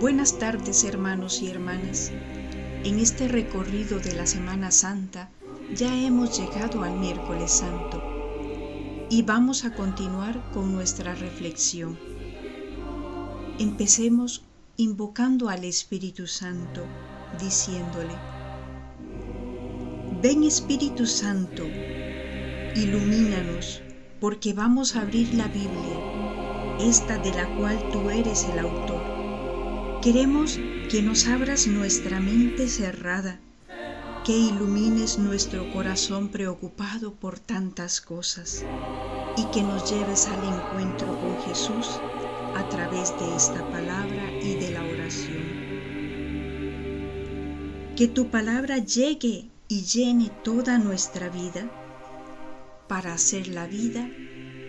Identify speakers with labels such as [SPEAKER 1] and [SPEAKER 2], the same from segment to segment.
[SPEAKER 1] Buenas tardes, hermanos y hermanas. En este recorrido de la Semana Santa ya hemos llegado al Miércoles Santo y vamos a continuar con nuestra reflexión. Empecemos invocando al Espíritu Santo, diciéndole: Ven Espíritu Santo, ilumínanos, porque vamos a abrir la Biblia, esta de la cual tú eres el autor. Queremos que nos abras nuestra mente cerrada, que ilumines nuestro corazón preocupado por tantas cosas y que nos lleves al encuentro con Jesús a través de esta palabra y de la oración. Que tu palabra llegue y llene toda nuestra vida para hacer la vida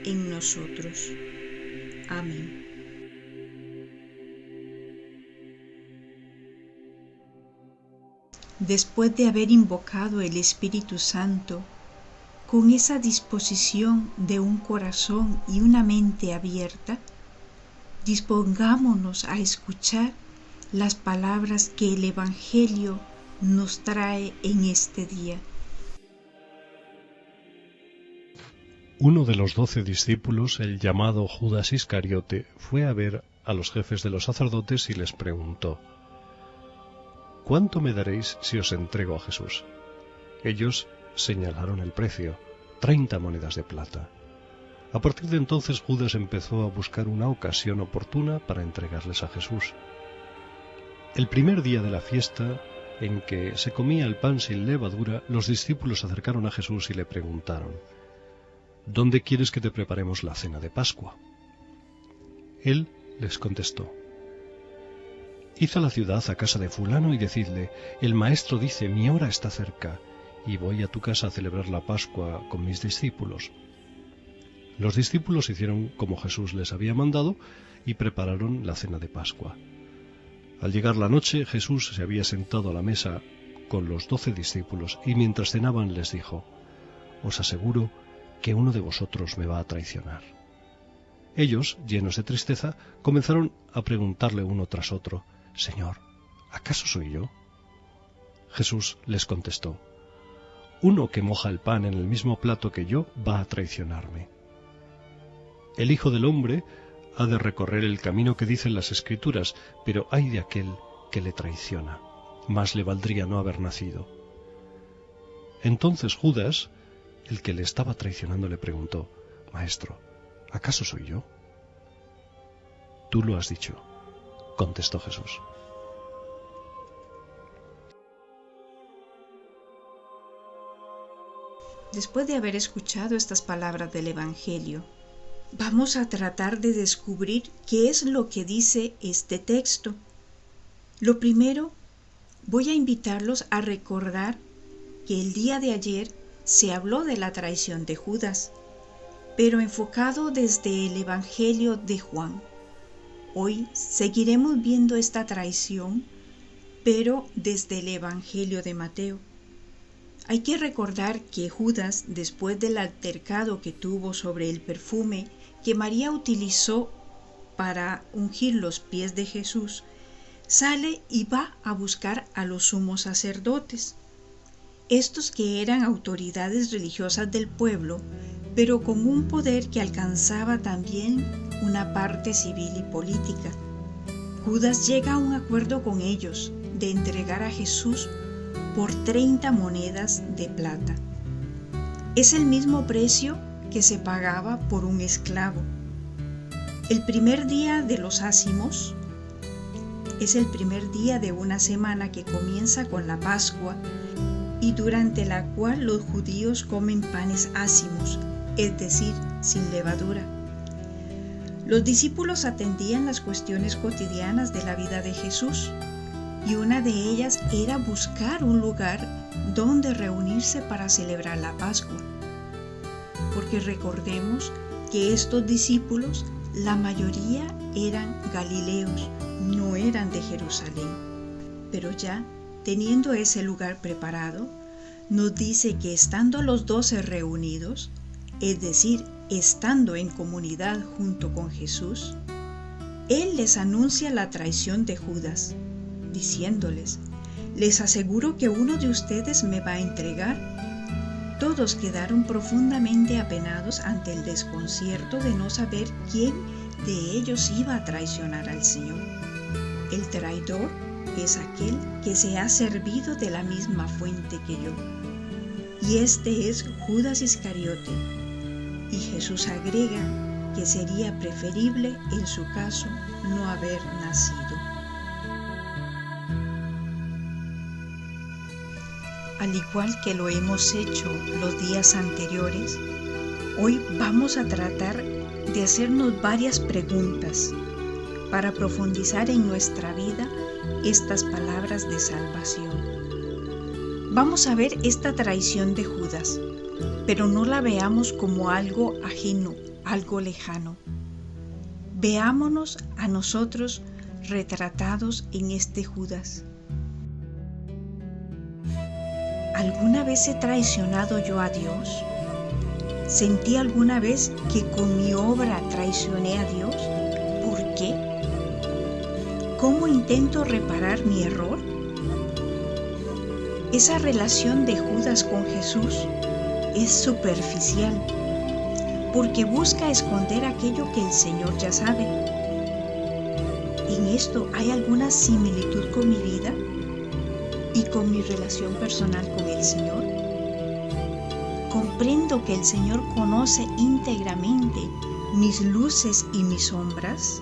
[SPEAKER 1] en nosotros. Amén. Después de haber invocado el Espíritu Santo, con esa disposición de un corazón y una mente abierta, dispongámonos a escuchar las palabras que el Evangelio nos trae en este día.
[SPEAKER 2] Uno de los 12 discípulos, el llamado Judas Iscariote, fue a ver a los jefes de los sacerdotes y les preguntó: ¿Cuánto me daréis si os entrego a Jesús? Ellos señalaron el precio, 30 monedas de plata. A partir de entonces Judas empezó a buscar una ocasión oportuna para entregarles a Jesús. El primer día de la fiesta, en que se comía el pan sin levadura, los discípulos se acercaron a Jesús y le preguntaron: ¿Dónde quieres que te preparemos la cena de Pascua? Él les contestó: Id a la ciudad, a casa de fulano, y decidle: el maestro dice, mi hora está cerca, y voy a tu casa a celebrar la Pascua con mis discípulos. Los discípulos hicieron como Jesús les había mandado y prepararon la cena de Pascua. Al llegar la noche, Jesús se había sentado a la mesa con los 12 discípulos, y mientras cenaban les dijo: Os aseguro que uno de vosotros me va a traicionar. Ellos, llenos de tristeza, comenzaron a preguntarle uno tras otro: Señor, ¿acaso soy yo? Jesús les contestó: Uno que moja el pan en el mismo plato que yo va a traicionarme. El Hijo del Hombre ha de recorrer el camino que dicen las Escrituras, pero ay de aquel que le traiciona. Más le valdría no haber nacido. Entonces Judas, el que le estaba traicionando, le preguntó: Maestro, ¿acaso soy yo? Tú lo has dicho, contestó Jesús.
[SPEAKER 1] Después de haber escuchado estas palabras del Evangelio, vamos a tratar de descubrir qué es lo que dice este texto. Lo primero, voy a invitarlos a recordar que el día de ayer se habló de la traición de Judas, pero enfocado desde el Evangelio de Juan. Hoy seguiremos viendo esta traición, pero desde el Evangelio de Mateo. Hay que recordar que Judas, después del altercado que tuvo sobre el perfume que María utilizó para ungir los pies de Jesús, sale y va a buscar a los sumos sacerdotes, estos que eran autoridades religiosas del pueblo, pero con un poder que alcanzaba también una parte civil y política. Judas llega a un acuerdo con ellos de entregar a Jesús por 30 monedas de plata. Es el mismo precio que se pagaba por un esclavo. El primer día de los ácimos es el primer día de una semana que comienza con la Pascua y durante la cual los judíos comen panes ácimos, es decir, sin levadura. Los discípulos atendían las cuestiones cotidianas de la vida de Jesús, y una de ellas era buscar un lugar donde reunirse para celebrar la Pascua. Porque recordemos que estos discípulos, la mayoría eran galileos, no eran de Jerusalén. Pero ya, teniendo ese lugar preparado, nos dice que estando los 12 reunidos, es decir, estando en comunidad junto con Jesús, Él les anuncia la traición de Judas, diciéndoles: les aseguro que uno de ustedes me va a entregar. Todos quedaron profundamente apenados ante el desconcierto de no saber quién de ellos iba a traicionar al Señor. El traidor es aquel que se ha servido de la misma fuente que yo. Y este es Judas Iscariote. Y Jesús agrega que sería preferible en su caso no haber nacido. Al igual que lo hemos hecho los días anteriores, hoy vamos a tratar de hacernos varias preguntas para profundizar en nuestra vida estas palabras de salvación. Vamos a ver esta traición de Judas, pero no la veamos como algo ajeno, algo lejano. Veámonos a nosotros retratados en este Judas. ¿Alguna vez he traicionado yo a Dios? ¿Sentí alguna vez que con mi obra traicioné a Dios? ¿Por qué? ¿Cómo intento reparar mi error? Esa relación de Judas con Jesús es superficial, porque busca esconder aquello que el Señor ya sabe. ¿En esto hay alguna similitud con mi vida y con mi relación personal con el Señor? ¿Comprendo que el Señor conoce íntegramente mis luces y mis sombras?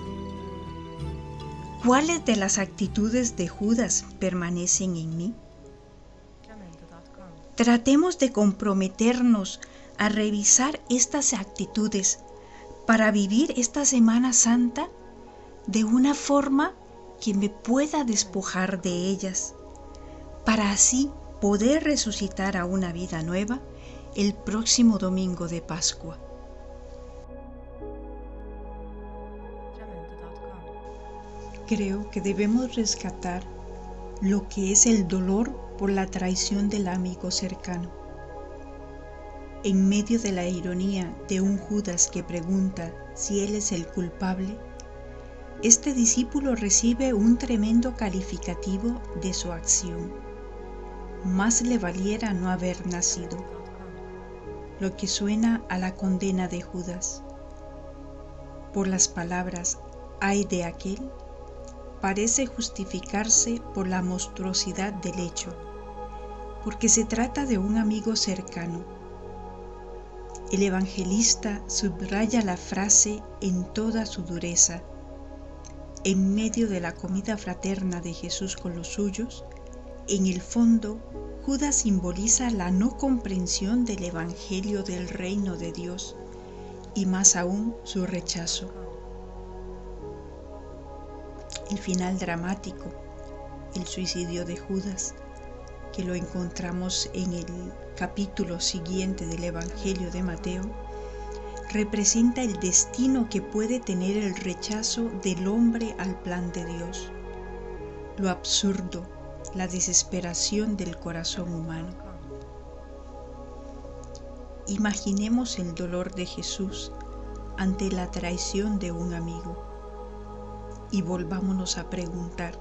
[SPEAKER 1] ¿Cuáles de las actitudes de Judas permanecen en mí? Tratemos de comprometernos a revisar estas actitudes para vivir esta Semana Santa de una forma que me pueda despojar de ellas, para así poder resucitar a una vida nueva el próximo domingo de Pascua. Creo que debemos rescatar lo que es el dolor por la traición del amigo cercano. En medio de la ironía de un Judas que pregunta si él es el culpable, este discípulo recibe un tremendo calificativo de su acción. Más le valiera no haber nacido, lo que suena a la condena de Judas. Por las palabras «ay de aquel», parece justificarse por la monstruosidad del hecho, porque se trata de un amigo cercano. El evangelista subraya la frase en toda su dureza. En medio de la comida fraterna de Jesús con los suyos, en el fondo, Judas simboliza la no comprensión del evangelio del reino de Dios y más aún su rechazo. El final dramático, el suicidio de Judas, que lo encontramos en el capítulo siguiente del Evangelio de Mateo, representa el destino que puede tener el rechazo del hombre al plan de Dios, lo absurdo, la desesperación del corazón humano. Imaginemos el dolor de Jesús ante la traición de un amigo y volvámonos a preguntar: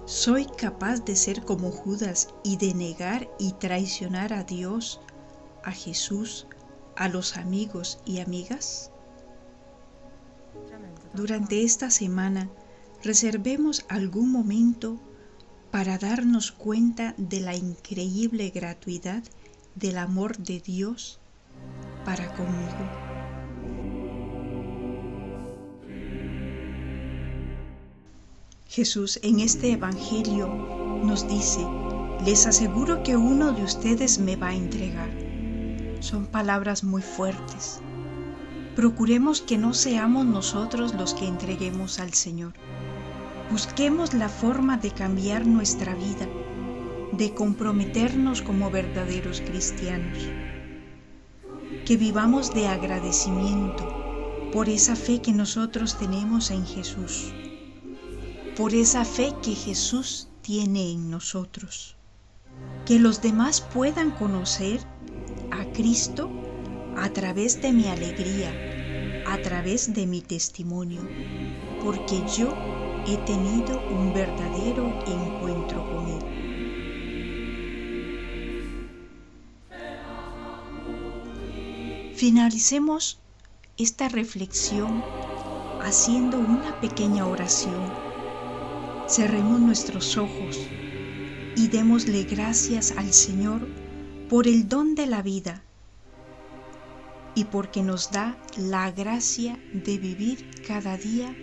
[SPEAKER 1] ¿soy capaz de ser como Judas y de negar y traicionar a Dios, a Jesús, a los amigos y amigas? Durante esta semana, reservemos algún momento para darnos cuenta de la increíble gratuidad del amor de Dios para conmigo. Jesús en este Evangelio nos dice: les aseguro que uno de ustedes me va a entregar. Son palabras muy fuertes. Procuremos que no seamos nosotros los que entreguemos al Señor. Busquemos la forma de cambiar nuestra vida, de comprometernos como verdaderos cristianos. Que vivamos de agradecimiento por esa fe que nosotros tenemos en Jesús, por esa fe que Jesús tiene en nosotros. Que los demás puedan conocer a Cristo a través de mi alegría, a través de mi testimonio. porque yo he tenido un verdadero encuentro con Él. Finalicemos esta reflexión haciendo una pequeña oración. Cerremos nuestros ojos y démosle gracias al Señor por el don de la vida y porque nos da la gracia de vivir cada día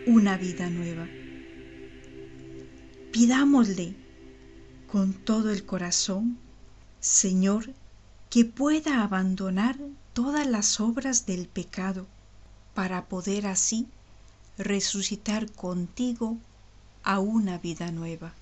[SPEAKER 1] una vida nueva. Pidámosle con todo el corazón, Señor, que pueda abandonar todas las obras del pecado para poder así resucitar contigo a una vida nueva.